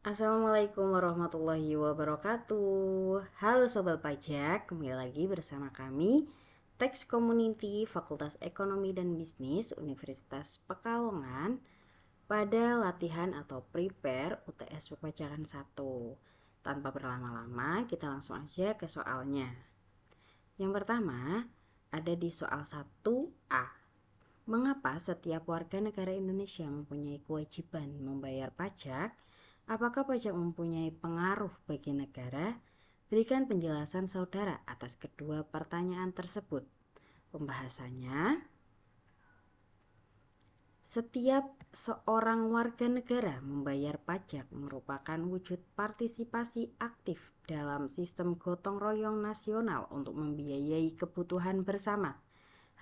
Assalamualaikum warahmatullahi wabarakatuh. Halo Sobat Pajak, kembali lagi bersama kami Tax Community Fakultas Ekonomi dan Bisnis Universitas Pekalongan pada latihan atau prepare UTS Perpajakan 1. Tanpa berlama-lama, kita langsung aja ke soalnya. Yang pertama, ada di soal 1A. Mengapa setiap warga negara Indonesia mempunyai kewajiban membayar pajak? Apakah pajak mempunyai pengaruh bagi negara? Berikan penjelasan saudara atas kedua pertanyaan tersebut. Pembahasannya, setiap seorang warga negara membayar pajak merupakan wujud partisipasi aktif dalam sistem gotong royong nasional untuk membiayai kebutuhan bersama.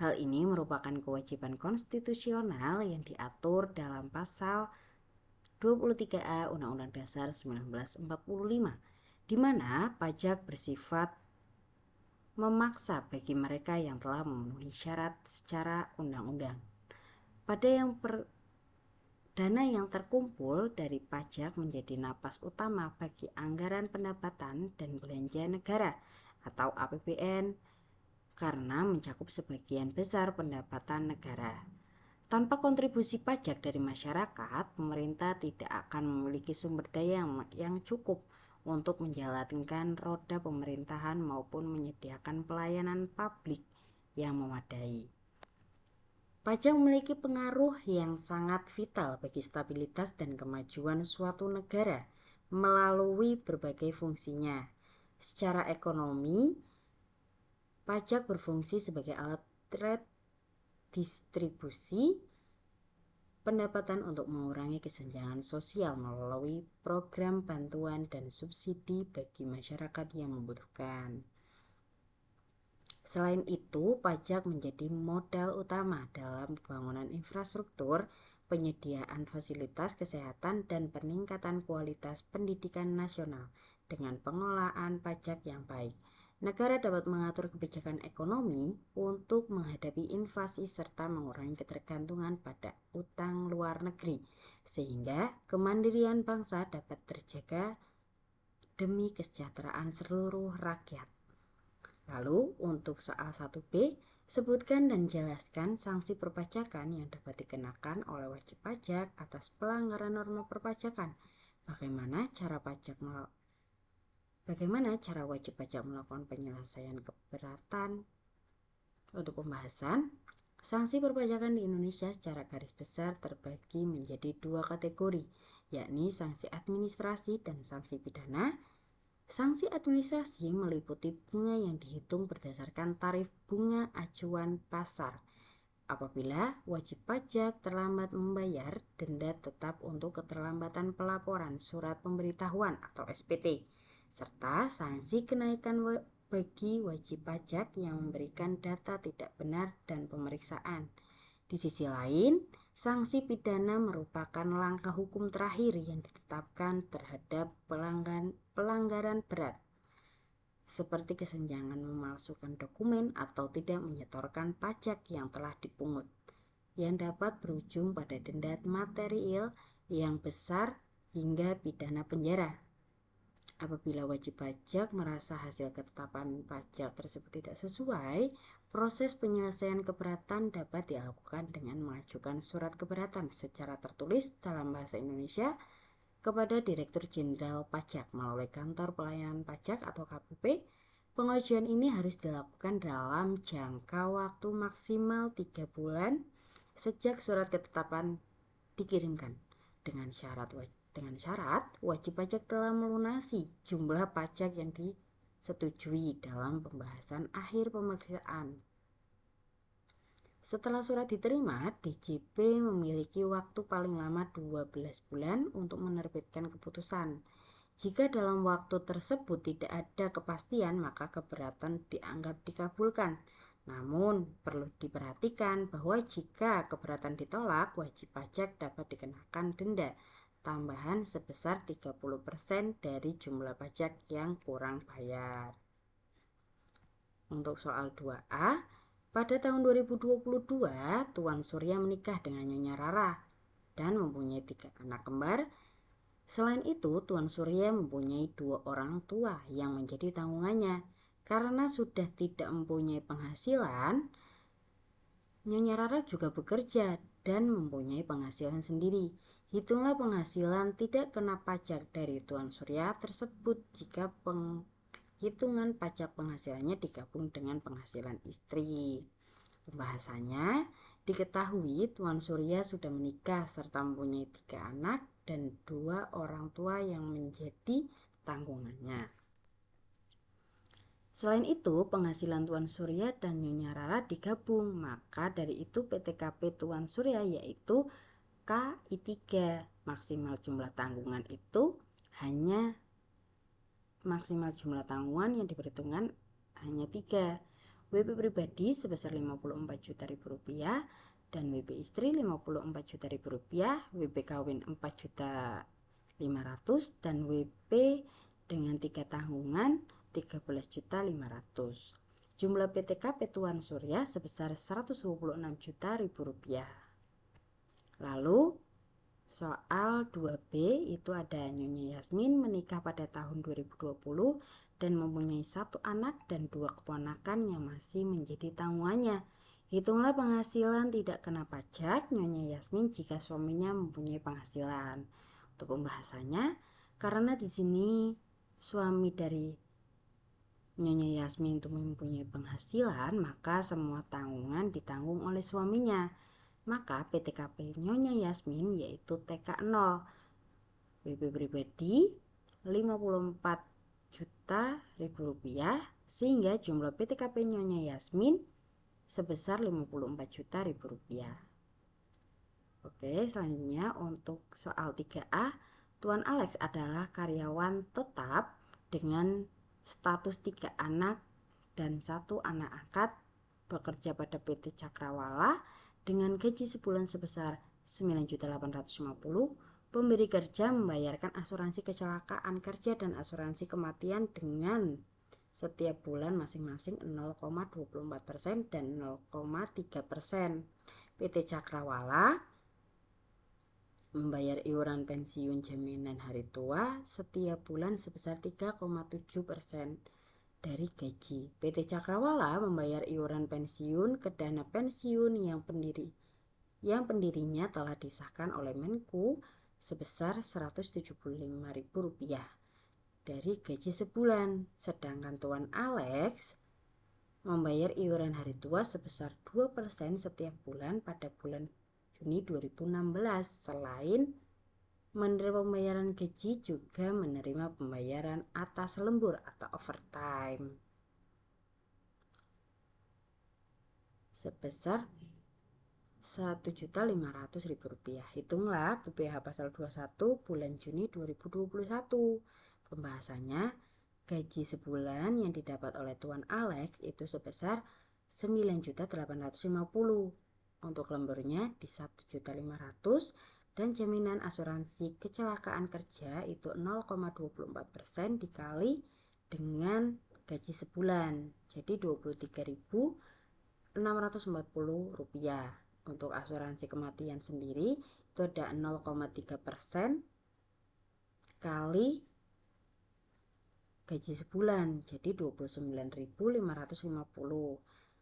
Hal ini merupakan kewajiban konstitusional yang diatur dalam pasal 23A Undang-Undang Dasar 1945, di mana pajak bersifat memaksa bagi mereka yang telah memenuhi syarat secara undang-undang. Dana yang terkumpul dari pajak menjadi napas utama bagi anggaran pendapatan dan belanja negara atau APBN karena mencakup sebagian besar pendapatan negara. Tanpa kontribusi pajak dari masyarakat, pemerintah tidak akan memiliki sumber daya yang cukup untuk menjalankan roda pemerintahan maupun menyediakan pelayanan publik yang memadai. Pajak memiliki pengaruh yang sangat vital bagi stabilitas dan kemajuan suatu negara melalui berbagai fungsinya. Secara ekonomi, pajak berfungsi sebagai alat redistribusi pendapatan untuk mengurangi kesenjangan sosial melalui program bantuan dan subsidi bagi masyarakat yang membutuhkan. Selain itu, pajak menjadi modal utama dalam pembangunan infrastruktur, penyediaan fasilitas kesehatan, dan peningkatan kualitas pendidikan nasional. Dengan pengelolaan pajak yang baik, negara dapat mengatur kebijakan ekonomi untuk menghadapi inflasi serta mengurangi ketergantungan pada utang luar negeri, sehingga kemandirian bangsa dapat terjaga demi kesejahteraan seluruh rakyat. Lalu untuk soal 1B, sebutkan dan jelaskan sanksi perpajakan yang dapat dikenakan oleh wajib pajak atas pelanggaran norma perpajakan. Bagaimana cara wajib pajak melakukan penyelesaian keberatan? Untuk pembahasan, sanksi perpajakan di Indonesia secara garis besar terbagi menjadi dua kategori, yakni sanksi administrasi dan sanksi pidana. Sanksi administrasi meliputi bunga yang dihitung berdasarkan tarif bunga acuan pasar. Apabila wajib pajak terlambat membayar, denda tetap untuk keterlambatan pelaporan surat pemberitahuan atau SPT, serta sanksi kenaikan bagi wajib pajak yang memberikan data tidak benar dan pemeriksaan. Di sisi lain, sanksi pidana merupakan langkah hukum terakhir yang ditetapkan terhadap pelanggaran berat, seperti kesenjangan memalsukan dokumen atau tidak menyetorkan pajak yang telah dipungut, yang dapat berujung pada denda material yang besar hingga pidana penjara. Apabila wajib pajak merasa hasil ketetapan pajak tersebut tidak sesuai, proses penyelesaian keberatan dapat dilakukan dengan mengajukan surat keberatan secara tertulis dalam bahasa Indonesia kepada Direktur Jenderal Pajak melalui Kantor Pelayanan Pajak atau KPP. Pengajuan ini harus dilakukan dalam jangka waktu maksimal 3 bulan sejak surat ketetapan dikirimkan, dengan syarat wajib pajak telah melunasi jumlah pajak yang disetujui dalam pembahasan akhir pemeriksaan. Setelah surat diterima, DJP memiliki waktu paling lama 12 bulan untuk menerbitkan keputusan. Jika dalam waktu tersebut tidak ada kepastian, maka keberatan dianggap dikabulkan. Namun, perlu diperhatikan bahwa jika keberatan ditolak, wajib pajak dapat dikenakan denda tambahan sebesar 30% dari jumlah pajak yang kurang bayar. Untuk soal 2A, pada tahun 2022, Tuan Surya menikah dengan Nyonya Rara dan mempunyai 3 anak kembar. Selain itu, Tuan Surya mempunyai 2 orang tua yang menjadi tanggungannya. Karena sudah tidak mempunyai penghasilan, Nyonya Rara juga bekerja dan mempunyai penghasilan sendiri. Hitunglah penghasilan tidak kena pajak dari Tuan Surya tersebut jika penghitungan pajak penghasilannya digabung dengan penghasilan istri. Pembahasannya, diketahui Tuan Surya sudah menikah serta mempunyai 3 anak dan 2 orang tua yang menjadi tanggungannya. Selain itu, penghasilan Tuan Surya dan Nyonya Rara digabung, maka dari itu PTKP Tuan Surya yaitu KI3. Maksimal jumlah tanggungan itu hanya maksimal jumlah tanggungan yang diperhitungkan hanya 3. WP pribadi sebesar 54 juta rupiah dan WP istri 54 juta rupiah, WP kawin 4 juta 500 dan WP dengan 3 tanggungan 13 juta 500. Jumlah PTKP Tuan Surya sebesar 126 juta rupiah. Lalu soal 2B itu ada Nyonya Yasmin menikah pada tahun 2020 dan mempunyai 1 anak dan 2 keponakan yang masih menjadi tanggungannya. Hitunglah penghasilan tidak kena pajak Nyonya Yasmin jika suaminya mempunyai penghasilan. Untuk pembahasannya, karena di sini suami dari Nyonya Yasmin itu mempunyai penghasilan, maka semua tanggungan ditanggung oleh suaminya. Maka PTKP Nyonya Yasmin yaitu TK0. WP pribadi 54 juta rupiah sehingga jumlah PTKP Nyonya Yasmin sebesar 54 juta rupiah. Oke, selanjutnya untuk soal 3A, Tuan Alex adalah karyawan tetap dengan status 3 anak dan 1 anak angkat bekerja pada PT Cakrawala dengan gaji sebulan sebesar 9.850. Pemberi kerja membayarkan asuransi kecelakaan kerja dan asuransi kematian dengan setiap bulan masing-masing 0,24% dan 0,3%. PT Cakrawala membayar iuran pensiun jaminan hari tua setiap bulan sebesar 3,7% dari gaji. PT Cakrawala membayar iuran pensiun ke dana pensiun yang pendirinya telah disahkan oleh Menku sebesar Rp175.000 dari gaji sebulan. Sedangkan Tuan Alex membayar iuran hari tua sebesar 2% setiap bulan pada bulan Juni 2016. Selain menerima pembayaran gaji, juga menerima pembayaran atas lembur atau overtime sebesar Rp1.500.000. Hitunglah BPH pasal 21 bulan Juni 2021. Pembahasannya, gaji sebulan yang didapat oleh Tuan Alex itu sebesar 9.850. Untuk lemburnya di 1.500.000 dan jaminan asuransi kecelakaan kerja itu 0,24% dikali dengan gaji sebulan. Jadi Rp23.640. Untuk asuransi kematian sendiri itu ada 0,3% kali gaji sebulan, jadi 29.550.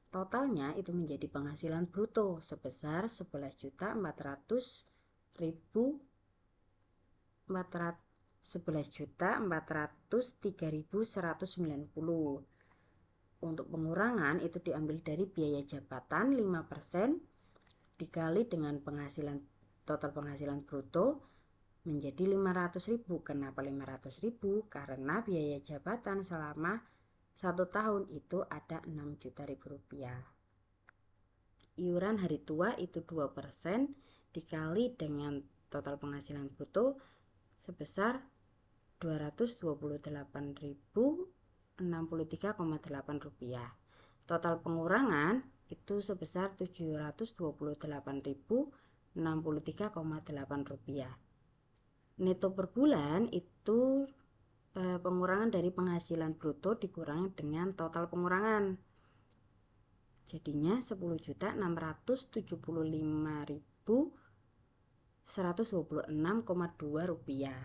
Totalnya itu menjadi penghasilan bruto sebesar 11.403.190. Untuk pengurangan itu diambil dari biaya jabatan 5% dikali dengan total penghasilan bruto menjadi 500.000. Kenapa 500.000? Karena biaya jabatan selama 1 tahun itu ada 6 juta rupiah. Iuran hari tua itu 2% dikali dengan total penghasilan bruto sebesar 228.063,8 rupiah. Total pengurangan itu sebesar 728.063,8 rupiah. Neto per bulan itu pengurangan dari penghasilan bruto dikurangi dengan total pengurangan. Jadinya 10.675.126,2 rupiah.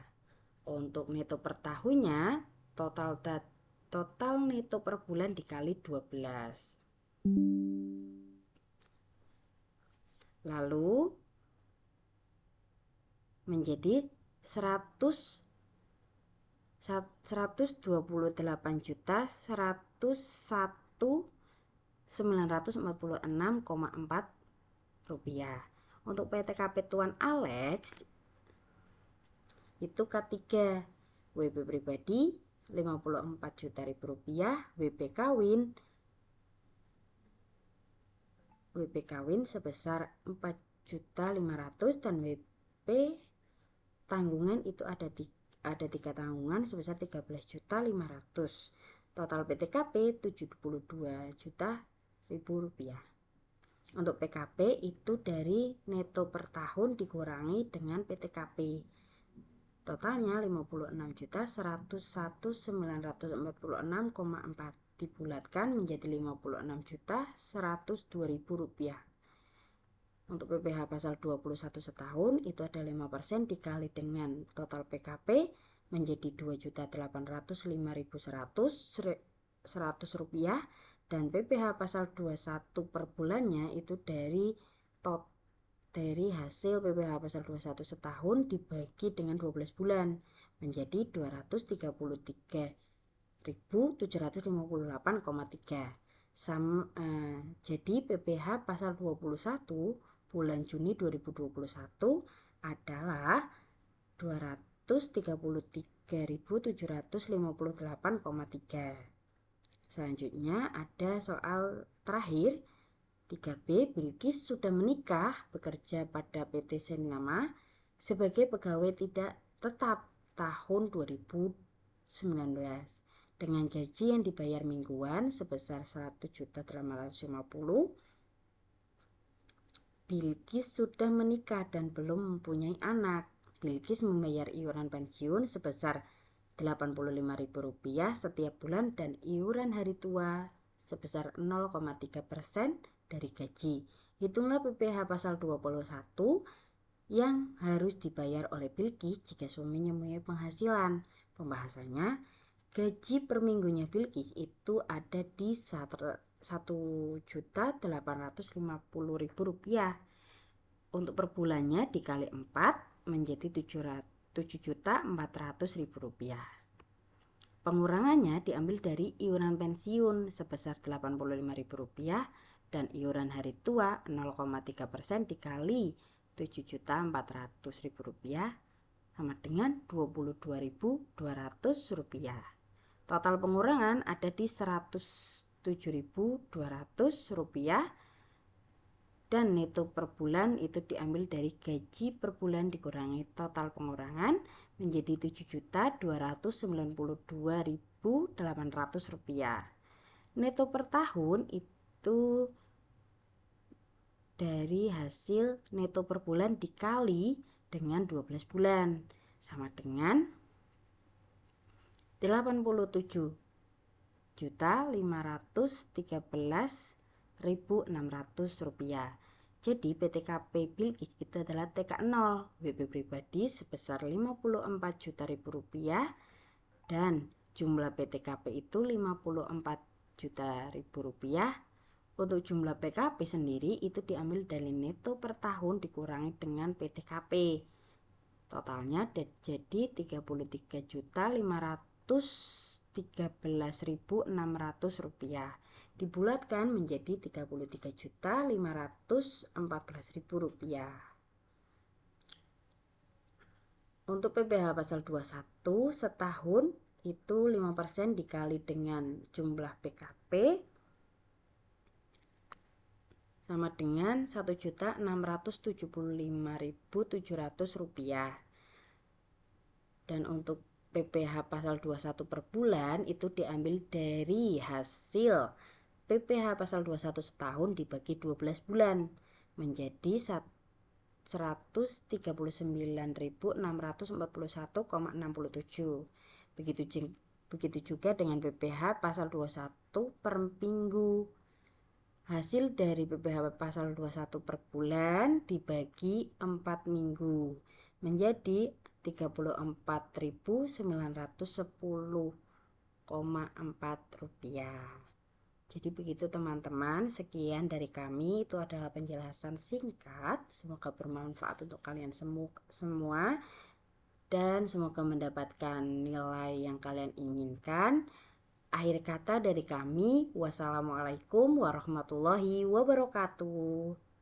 Untuk neto per tahunnya, total neto per bulan dikali 12. Lalu menjadi 101.101.946,4 rupiah. Untuk PTKP Tuan Alex itu K3 WP pribadi 54 juta rupiah, WP kawin sebesar 4.500.000 dan WP tanggungan itu ada 3 tanggungan sebesar 13.500.000. Total PTKP 72 juta rupiah. Untuk PKP itu dari neto per tahun dikurangi dengan PTKP. Totalnya 56.101.946,4 dibulatkan menjadi 56.102.000 rupiah. Untuk PPh pasal 21 setahun itu ada 5% dikali dengan total PKP menjadi 2.805.100 rupiah, dan PPh pasal 21 per bulannya itu dari hasil PPh pasal 21 setahun dibagi dengan 12 bulan menjadi 233.758,3. Jadi PPh pasal 21 bulan Juni 2021 adalah 233.758,3. Selanjutnya ada soal terakhir 3B. Bilkis sudah menikah, bekerja pada PT Seninama sebagai pegawai tidak tetap tahun 2019 dengan gaji yang dibayar mingguan sebesar 100.850. Bilkis sudah menikah dan belum mempunyai anak. Bilkis membayar iuran pensiun sebesar Rp85.000 setiap bulan dan iuran hari tua sebesar 0,3% dari gaji. Hitunglah PPh pasal 21 yang harus dibayar oleh Bilkis jika suaminya mempunyai penghasilan. Pembahasannya, gaji per minggunya Bilkis itu ada di Rp1.850.000. Untuk per bulannya dikali 4 menjadi Rp7.400.000. Pengurangannya diambil dari iuran pensiun sebesar Rp85.000 dan iuran hari tua 0,3% dikali Rp7.400.000 sama dengan Rp22.200. Total pengurangan ada di Rp107.200 dan neto per bulan itu diambil dari gaji per bulan dikurangi total pengurangan menjadi Rp7.292.800. Neto per tahun itu dari hasil neto per bulan dikali dengan 12 bulan sama dengan Rp85.513.600. Jadi PTKP Bilkis itu adalah TK0 WP pribadi sebesar Rp54 juta dan jumlah PTKP itu Rp54 juta. Untuk jumlah PKP sendiri itu diambil dari neto per tahun dikurangi dengan PTKP. Totalnya jadi Rp33.513.600 dibulatkan menjadi Rp33.514.000. Untuk PPh pasal 21 setahun itu 5% dikali dengan jumlah PKP sama dengan Rp1.675.700. Dan untuk PPh pasal 21 per bulan itu diambil dari hasil PPh pasal 21 setahun dibagi 12 bulan menjadi 139.641,67. Begitu juga dengan PPh pasal 21 per minggu. Hasil dari PPh pasal 21 per bulan dibagi 4 minggu menjadi 34.910,4 rupiah. Jadi begitu teman-teman, sekian dari kami. Itu adalah penjelasan singkat. Semoga bermanfaat untuk kalian semua dan semoga mendapatkan nilai yang kalian inginkan. Akhir kata dari kami, wassalamualaikum warahmatullahi wabarakatuh.